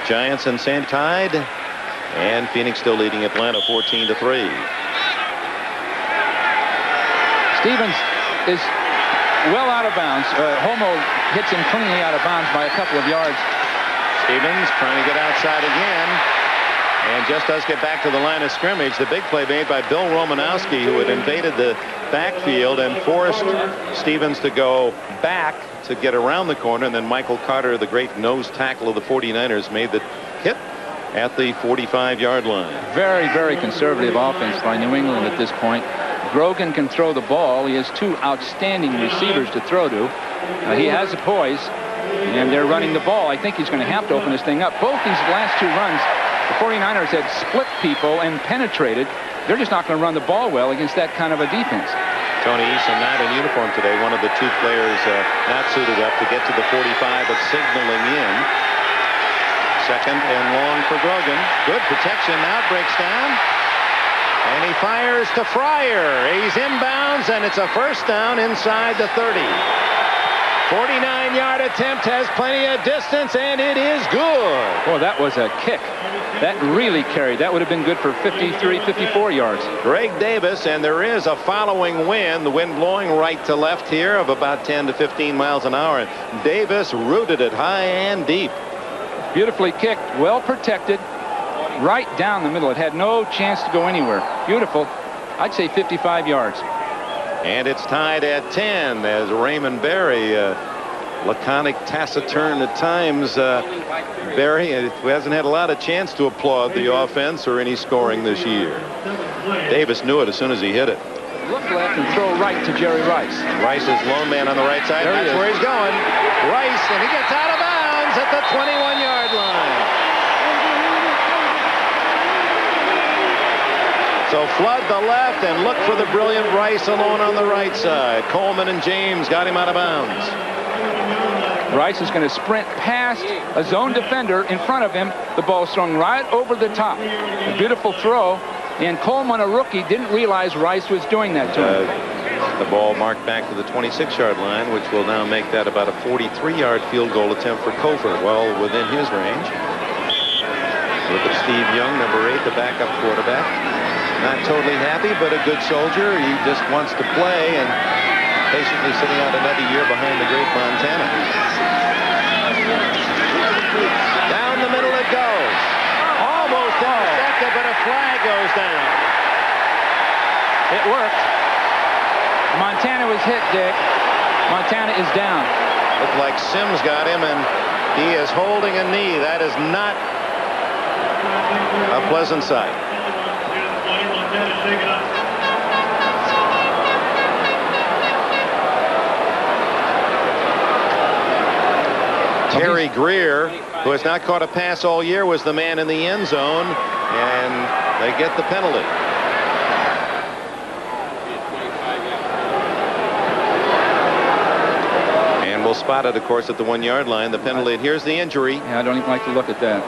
Giants and San tied, and Phoenix still leading Atlanta 14-3. Stevens is well out of bounds. Homo hits him cleanly out of bounds by a couple of yards. Stevens trying to get outside again, and just does get back to the line of scrimmage. The big play made by Bill Romanowski, who had invaded the backfield and forced Stevens to go back to get around the corner, and then Michael Carter, the great nose tackle of the 49ers, made the hit at the 45-yard line. Very, very conservative offense by New England at this point. Grogan can throw the ball. He has two outstanding receivers to throw to. He has the poise, and they're running the ball. I think he's going to have to open this thing up. Both these last two runs, the 49ers had split people and penetrated. They're just not going to run the ball well against that kind of a defense. Tony Eason not in uniform today. One of the two players not suited up to get to the 45, but signaling in. Second and long for Grogan. Good protection. Now breaks down. And he fires to Fryer. He's inbounds, and it's a first down inside the 30. 49-yard attempt has plenty of distance, and it is good. Boy, that was a kick. That really carried. That would have been good for 53, 54 yards. Greg Davis, and there is a following wind. The wind blowing right to left here of about 10 to 15 miles an hour. And Davis rooted it high and deep. Beautifully kicked, well protected, right down the middle. It had no chance to go anywhere. Beautiful. I'd say 55 yards. And it's tied at 10 as Raymond Berry, laconic, taciturn at times. Berry hasn't had a lot of chance to applaud the offense or any scoring this year. Davis knew it as soon as he hit it. Look left and throw right to Jerry Rice. Rice is lone man on the right side. That's where he's going. Rice, and he gets out of bounds at the 21-yard line. So flood the left and look for the brilliant Rice alone on the right side. Coleman and James got him out of bounds. Rice is going to sprint past a zone defender in front of him. The ball's thrown right over the top. A beautiful throw. And Coleman, a rookie, didn't realize Rice was doing that to him. The ball marked back to the 26-yard line, which will now make that about a 43-yard field goal attempt for Kofer, well within his range. Look at Steve Young, number 8, the backup quarterback. Not totally happy, but a good soldier. He just wants to play and patiently sitting out another year behind the great Montana. Down the middle it goes. Almost intercepted, but a flag goes down. It worked. Montana was hit, Dick. Montana is down. Looked like Sims got him, and he is holding a knee. That is not a pleasant sight. Terry Greer, who has not caught a pass all year, was the man in the end zone, and they get the penalty. And we'll spot it, of course, at the 1-yard line. The penalty. Here's the injury. Yeah, I don't even like to look at that.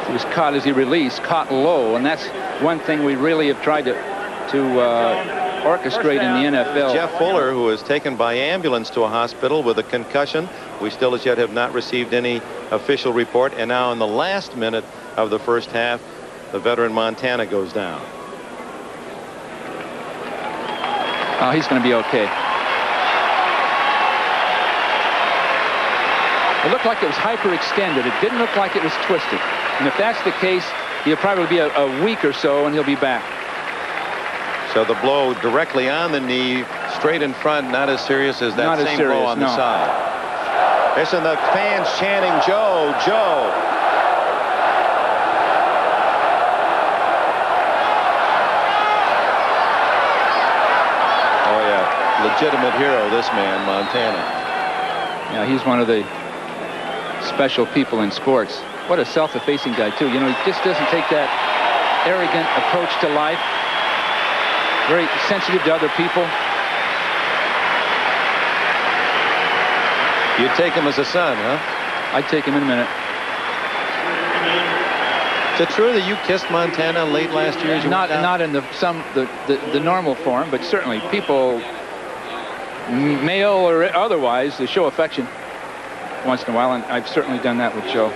He was caught as he released, caught low, and that's one thing we really have tried to orchestrate in the NFL. Jeff Fuller, who was taken by ambulance to a hospital with a concussion. We still as yet have not received any official report. And now in the last minute of the first half, the veteran Montana goes down. Oh, he's going to be okay. It looked like it was hyperextended. It didn't look like it was twisted. And if that's the case, he'll probably be a week or so, and he'll be back. So the blow directly on the knee, straight in front, not as serious as that same blow on the side. Listen, the fans chanting, Joe, Joe. Oh, yeah. Legitimate hero, this man, Montana. Yeah, he's one of the special people in sports. What a self-effacing guy, too. You know, he just doesn't take that arrogant approach to life. Very sensitive to other people. You'd take him as a son, huh? I'd take him in a minute. Is it true that you kissed Montana late last year? As you not in the normal form, but certainly people, male or otherwise, they show affection once in a while, and I've certainly done that with Joe.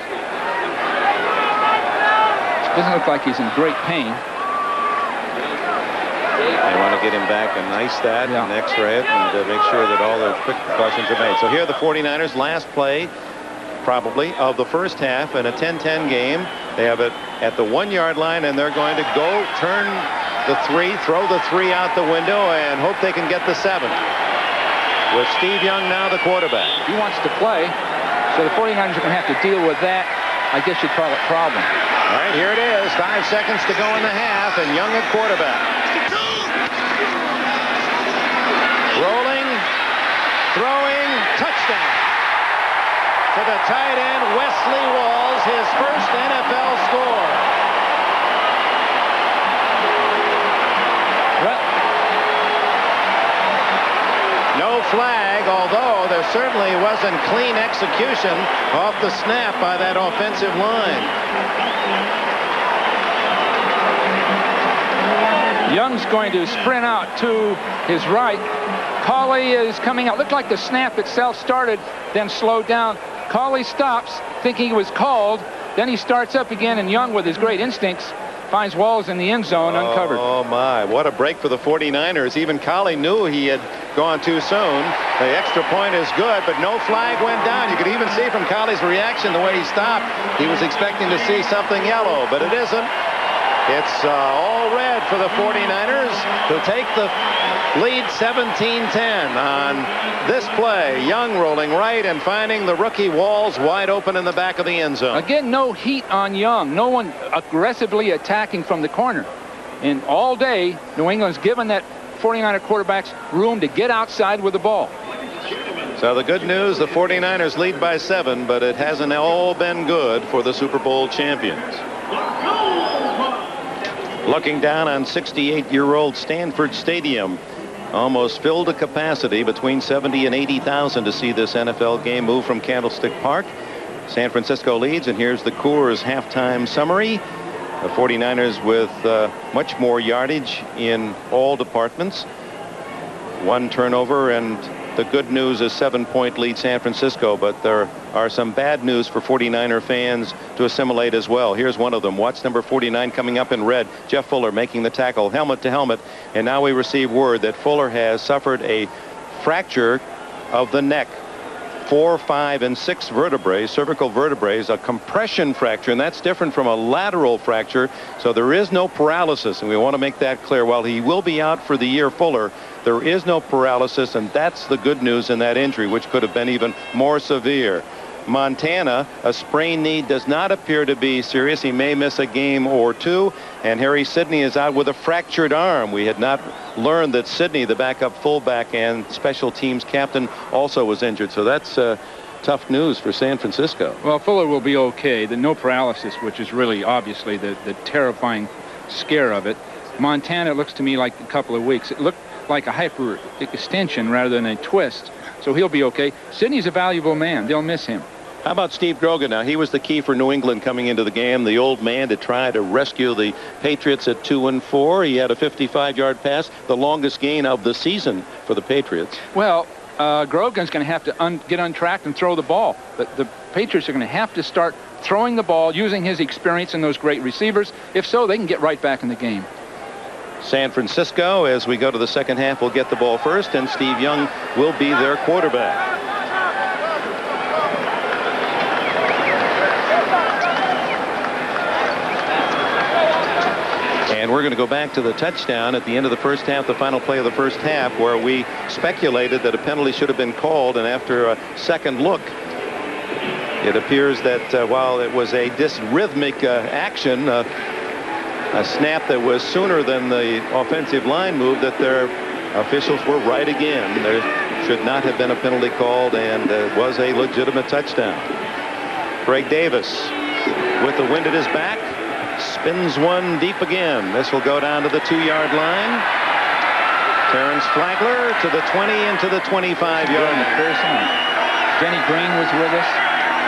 Doesn't look like he's in great pain. They want to get him back and ice that and x-ray it and make sure that all the quick precautions are made. So here are the 49ers' last play, probably, of the first half in a 10-10 game. They have it at the 1-yard line, and they're going to go turn the 3, throw the 3 out the window, and hope they can get the 7. With Steve Young now the quarterback. He wants to play, so the 49ers are going to have to deal with that. I guess you'd call it problem. All right, here it is. 5 seconds to go in the half, and Young at quarterback. throwing, touchdown. To the tight end, Wesley Walls, his first NFL score. No flag, although there certainly wasn't clean execution off the snap by that offensive line. Young's going to sprint out to his right. Cauley is coming out. Looked like the snap itself started, then slowed down. Cauley stops, thinking he was called. Then he starts up again, and Young, with his great instincts, finds Walls in the end zone uncovered. Oh, my. What a break for the 49ers. Even Cauley knew he had gone too soon. The extra point is good, but no flag went down. You could even see from Cauley's reaction, the way he stopped, he was expecting to see something yellow, but it isn't. It's all red for the 49ers to take the lead 17-10 on this play. Young rolling right and finding the rookie Walls wide open in the back of the end zone. Again, no heat on Young. No one aggressively attacking from the corner. And all day, New England's given that 49er quarterbacks room to get outside with the ball. So the good news, the 49ers lead by 7, but it hasn't all been good for the Super Bowl champions. Looking down on 68-year-old Stanford Stadium, almost filled to capacity, between 70 and 80,000 to see this NFL game move from Candlestick Park. San Francisco leads, and here's the Coors halftime summary. The 49ers with much more yardage in all departments. 1 turnover, and the good news is 7-point lead San Francisco, but there are some bad news for 49er fans to assimilate as well. Here's one of them. Watch number 49 coming up in red. Jeff Fuller making the tackle, helmet to helmet, and now we receive word that Fuller has suffered a fracture of the neck. 4, 5, and 6 vertebrae, cervical vertebrae, a compression fracture, and that's different from a lateral fracture. So there is no paralysis, and we want to make that clear. While he will be out for the year, Fuller, there is no paralysis, and that's the good news in that injury, which could have been even more severe. Montana, a sprained knee, does not appear to be serious. He may miss a game or 2. And Harry Sidney is out with a fractured arm. We had not learned that Sidney, the backup fullback and special teams captain, also was injured. So that's tough news for San Francisco. Well, Fuller will be okay. The no paralysis, which is really obviously the terrifying scare of it. Montana, it looks to me like a couple of weeks. It looked like a hyperextension rather than a twist. So he'll be okay. Sidney's a valuable man. They'll miss him. How about Steve Grogan? Now, he was the key for New England coming into the game, the old man to try to rescue the Patriots at 2-4. He had a 55-yard pass, the longest gain of the season for the Patriots. Well, Grogan's going to have to get untracked and throw the ball. But the Patriots are going to have to start throwing the ball, using his experience and those great receivers. If so, they can get right back in the game. San Francisco, as we go to the second half, will get the ball first, and Steve Young will be their quarterback. And we're going to go back to the touchdown at the end of the first half, the final play of the first half, where we speculated that a penalty should have been called. And after a second look, it appears that while it was a dysrhythmic action, a snap that was sooner than the offensive line move, that their officials were right again. There should not have been a penalty called, and it was a legitimate touchdown. Greg Davis with the wind at his back. Spins one deep again. This will go down to the 2-yard line. Terrence Flagler to the 20 and to the 25-yard line. Denny Green was with us.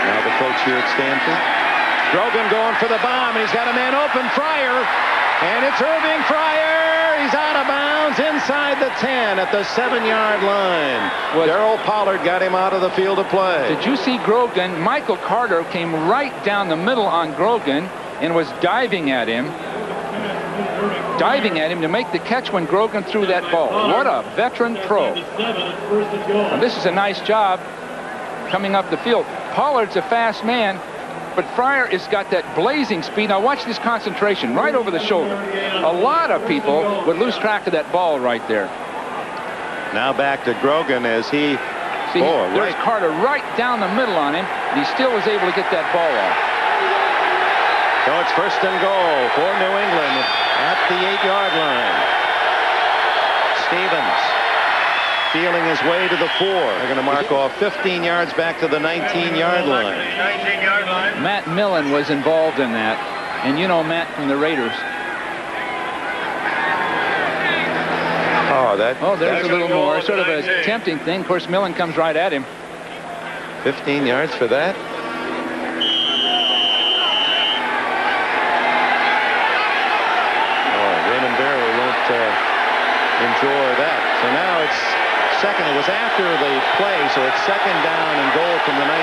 Now the coach here at Stanford. Grogan going for the bomb, and he's got a man open, Fryer. And it's Irving Fryer. He's out of bounds inside the 10 at the 7-yard line. Darryl Pollard got him out of the field of play. Did you see Grogan? Michael Carter came right down the middle on Grogan and was diving at him to make the catch when Grogan threw that ball. What a veteran pro. And this is a nice job coming up the field. Pollard's a fast man, but Fryer has got that blazing speed. Now watch this concentration right over the shoulder. A lot of people would lose track of that ball right there. Now back to Grogan as he... See, there's Carter right down the middle on him, and he still was able to get that ball off. So it's first and goal for New England at the 8-yard line. Stevens feeling his way to the 4. They're going to mark off 15 yards back to the 19-yard line. Matt Millen was involved in that. And you know Matt from the Raiders. There's a little more. Sort of a tempting thing. Of course, Millen comes right at him. 15 yards for that. Raymond Barry won't enjoy that. So now it's second. It was after the play, so it's second down and goal from the 19.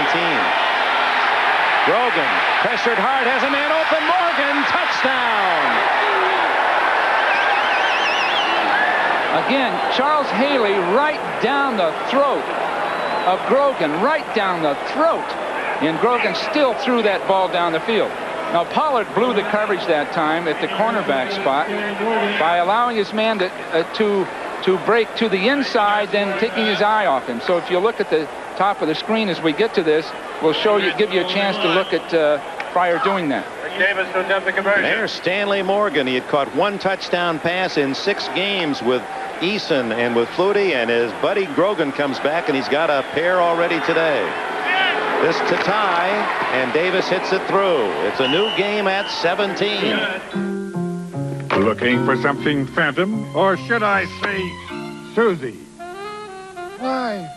Grogan pressured hard, has a man open. Morgan, touchdown. Again, Charles Haley right down the throat of Grogan, right down the throat. And Grogan still threw that ball down the field. Now, Pollard blew the coverage that time at the cornerback spot by allowing his man to break to the inside, then taking his eye off him. So if you look at the top of the screen as we get to this, we'll give you a chance to look at Pryor doing that. Davis to attempt the conversion. There's Stanley Morgan. He had caught 1 touchdown pass in 6 games with Eason and with Flutie, and his buddy Grogan comes back, and he's got a pair already today. This to tie, and Davis hits it through. It's a new game at 17. Looking for something phantom, or should I say Susie? Why?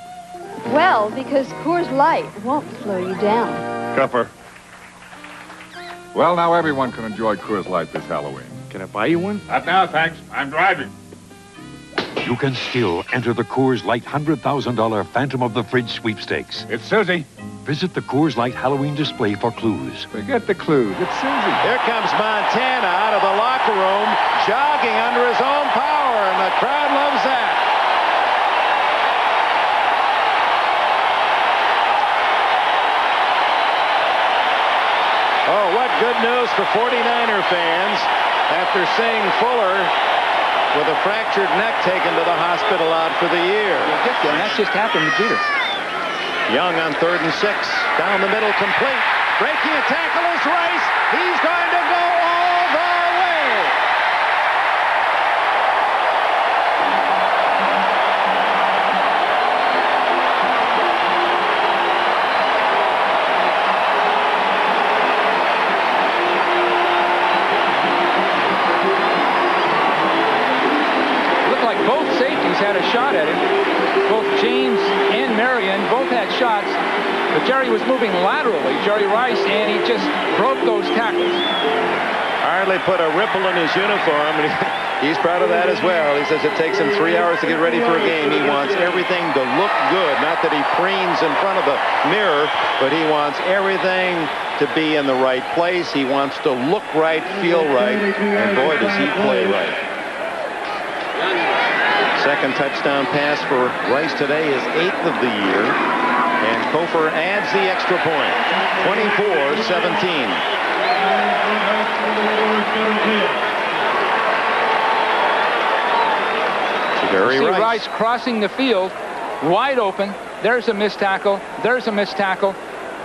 Well, because Coors Light won't slow you down. Cupper. Well, now everyone can enjoy Coors Light this Halloween. Can I buy you one? Not now, thanks. I'm driving. You can still enter the Coors Light $100,000 Phantom of the Fridge sweepstakes. It's Susie. Visit the Coors Light Halloween display for clues. Forget the clues. It's Susie. Here comes Montana out of the locker room, jogging under his own power, and the crowd loves that. Oh, what good news for 49er fans after seeing Fuller with a fractured neck taken to the hospital out for the year. And that just happened to Jeter. Young on 3rd and 6. Down the middle, complete. Breaking a tackle is Rice. He's going to go all the way. Looked like both safeties had a shot at him. Both James and Marion both had shots, but Jerry was moving laterally, Jerry Rice, and he just broke those tackles. Hardly put a ripple in his uniform, and he's proud of that as well. He says it takes him 3 hours to get ready for a game. He wants everything to look good. Not that he preens in front of the mirror, but he wants everything to be in the right place. He wants to look right, feel right, and boy, does he play right. Second touchdown pass for Rice today is 8th of the year. And Kofor adds the extra point. 24-17. You see Rice crossing the field, wide open. There's a missed tackle. There's a missed tackle.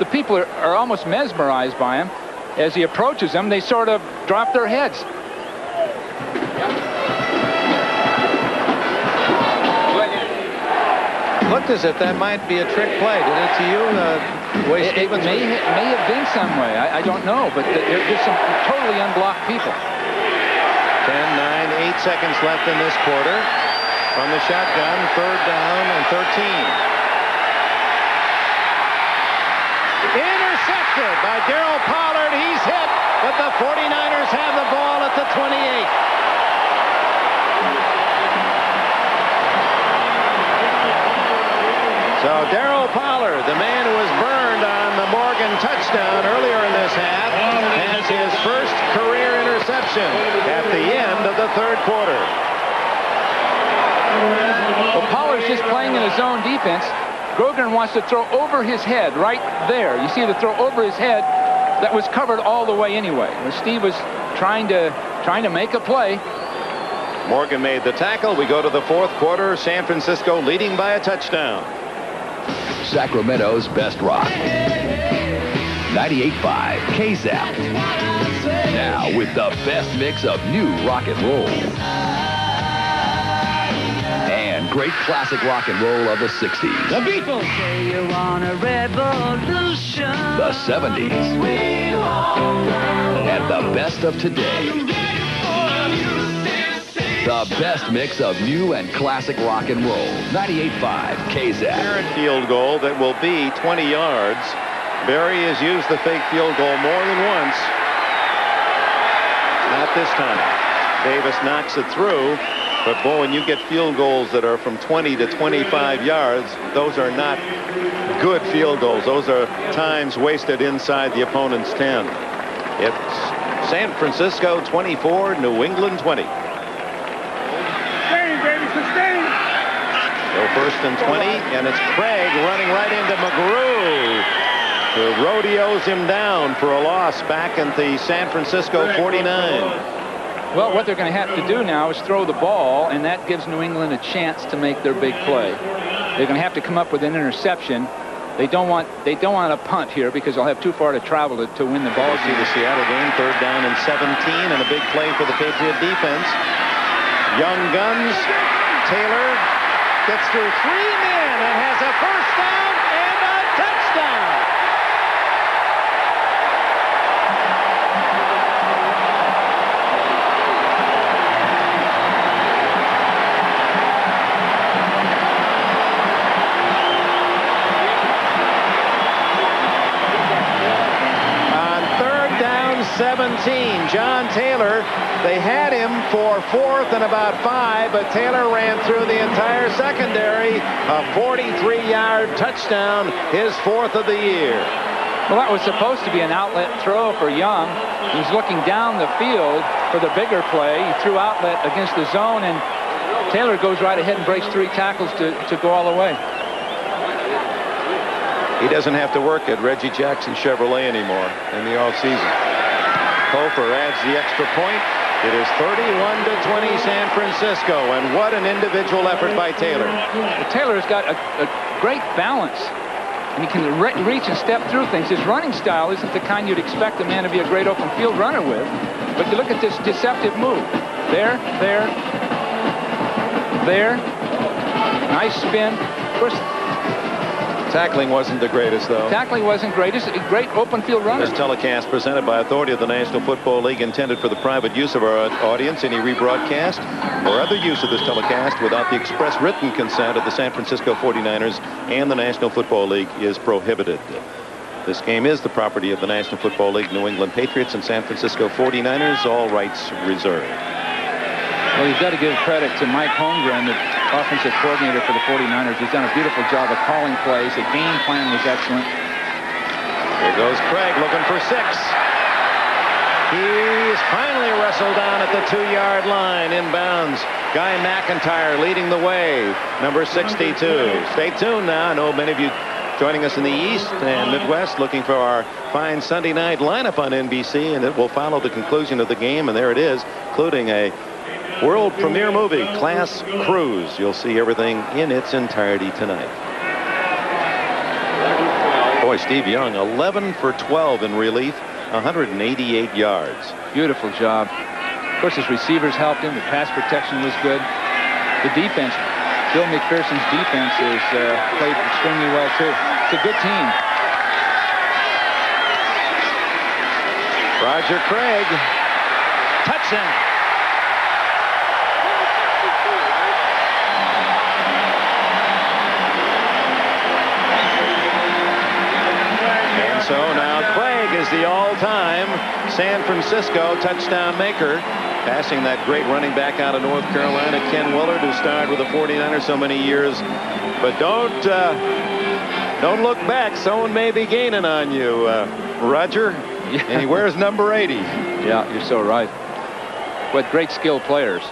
The people are almost mesmerized by him. As he approaches them, they sort of drop their heads. Looked as if that might be a trick play. Did it to you? It may have been some way. I don't know, but there's some totally unblocked people. 10, 9, 8 seconds left in this quarter. From the shotgun, 3rd down and 13. Intercepted by Darryl Pollard. He's hit, but the 49ers have the ball at the 28. So Darryl Pollard, the man who was burned on the Morgan touchdown earlier in this half, has his first career interception at the end of the 3rd quarter. Well, Pollard's just playing in his own defense. Grogan wants to throw over his head right there. You see the throw over his head that was covered all the way anyway. Steve was trying to make a play. Morgan made the tackle. We go to the 4th quarter. San Francisco leading by a touchdown. Sacramento's best rock. 98.5 KZAP. Now with the best mix of new rock and roll. And great classic rock and roll of the 60s. The Beatles. Say you want a revolution. The 70s. And the best of today. The best mix of new and classic rock and roll. 98.5 KZAC. Field goal that will be 20 yards. Barry has used the fake field goal more than once. Not this time. Davis knocks it through. But, boy, when you get field goals that are from 20 to 25 yards, those are not good field goals. Those are times wasted inside the opponent's 10. It's San Francisco 24, New England 20. Sustain, baby, sustain. So first and 20, and it's Craig running right into McGrew, who rodeos him down for a loss back at the San Francisco 49. Well, what they're going to have to do now is throw the ball, and that gives New England a chance to make their big play. They're going to have to come up with an interception. They don't want a punt here because they'll have too far to travel to win the ball. See the Seattle game, 3rd down and 17, and a big play for the Patriot defense. Young guns. Taylor gets through 3 men and has a first down and a touchdown. On 3rd down, 17, John Taylor. They had him for 4th and about 5, but Taylor ran through the entire secondary. A 43-yard touchdown, his 4th of the year. Well, that was supposed to be an outlet throw for Young. He was looking down the field for the bigger play. He threw outlet against the zone, and Taylor goes right ahead and breaks 3 tackles to go all the way. He doesn't have to work at Reggie Jackson Chevrolet anymore in the offseason. Hofer adds the extra point. It is 31-20 San Francisco, and what an individual effort by Taylor. Taylor has got a great balance, and he can reach and step through things. His running style isn't the kind you'd expect a man to be a great open field runner with, but you look at this deceptive move. There. Nice spin. Of course, tackling wasn't the greatest, though. Tackling wasn't greatest. A great open field runner. This telecast presented by authority of the National Football League, intended for the private use of our audience. Any rebroadcast or other use of this telecast without the express written consent of the San Francisco 49ers and the National Football League is prohibited. This game is the property of the National Football League, New England Patriots, and San Francisco 49ers. All rights reserved. Well, you've got to give credit to Mike Holmgren, the offensive coordinator for the 49ers. He's done a beautiful job of calling plays. The game plan was excellent. Here goes Craig looking for 6. He's finally wrestled down at the 2-yard line inbounds. Guy McIntyre leading the way, number 62. Stay tuned now. I know many of you joining us in the East and Midwest looking for our fine Sunday night lineup on NBC, and it will follow the conclusion of the game, and there it is, including a world premiere movie, Class Cruise. You'll see everything in its entirety tonight. Boy, Steve Young, 11 for 12 in relief, 188 yards. Beautiful job. Of course, his receivers helped him. The pass protection was good. The defense, Bill McPherson's defense, is played extremely well, too. It's a good team. Roger Craig, touchdown. So now Craig is the all-time San Francisco touchdown maker, passing that great running back out of North Carolina, Ken Willard, who starred with the 49ers so many years. But don't look back. Someone may be gaining on you, Roger. Yeah. And he wears number 80. Yeah, you're so right. What great skilled players.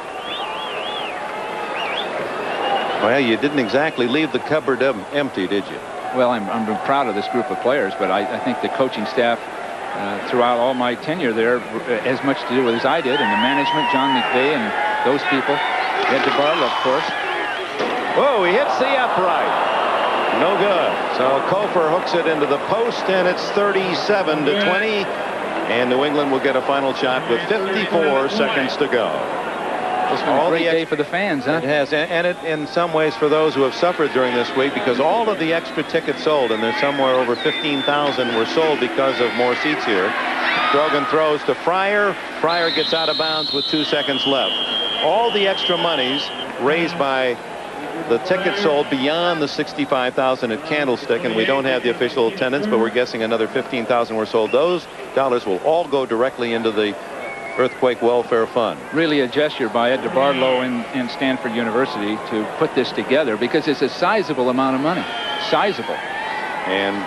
Well, you didn't exactly leave the cupboard empty, did you? Well, I'm proud of this group of players, but I think the coaching staff throughout all my tenure there as much to do with as I did, and the management, John McVay and those people. Ed DeBarla, of course. Whoa, he hits the upright. No good. So Kofer hooks it into the post, and it's 37-20. And New England will get a final shot with 54 seconds to go. It's been a great day for the fans, huh? It has, and it in some ways for those who have suffered during this week, because all of the extra tickets sold, and there's somewhere over 15,000 were sold because of more seats here. Grogan throws to Fryer. Fryer gets out of bounds with 2 seconds left. All the extra monies raised by the tickets sold beyond the 65,000 at Candlestick, and we don't have the official attendance, but we're guessing another 15,000 were sold. Those dollars will all go directly into the Earthquake Welfare Fund. Really a gesture by Ed DeBartolo and Stanford University to put this together, because it's a sizable amount of money. Sizable. And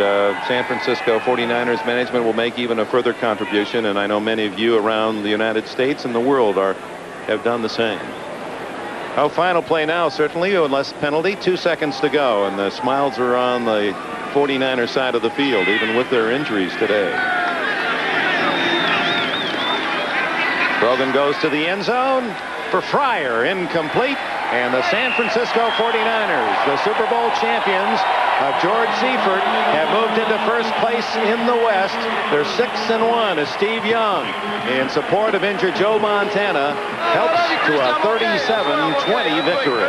San Francisco 49ers management will make even a further contribution, and I know many of you around the United States and the world have done the same. Oh, final play now, certainly, unless penalty. 2 seconds to go, and the smiles are on the 49er side of the field, even with their injuries today. Grogan goes to the end zone for Fryer, incomplete, and the San Francisco 49ers, the Super Bowl champions of George Seifert, have moved into first place in the West. They're 6-1 as Steve Young, in support of injured Joe Montana, helps to a 37-20 victory.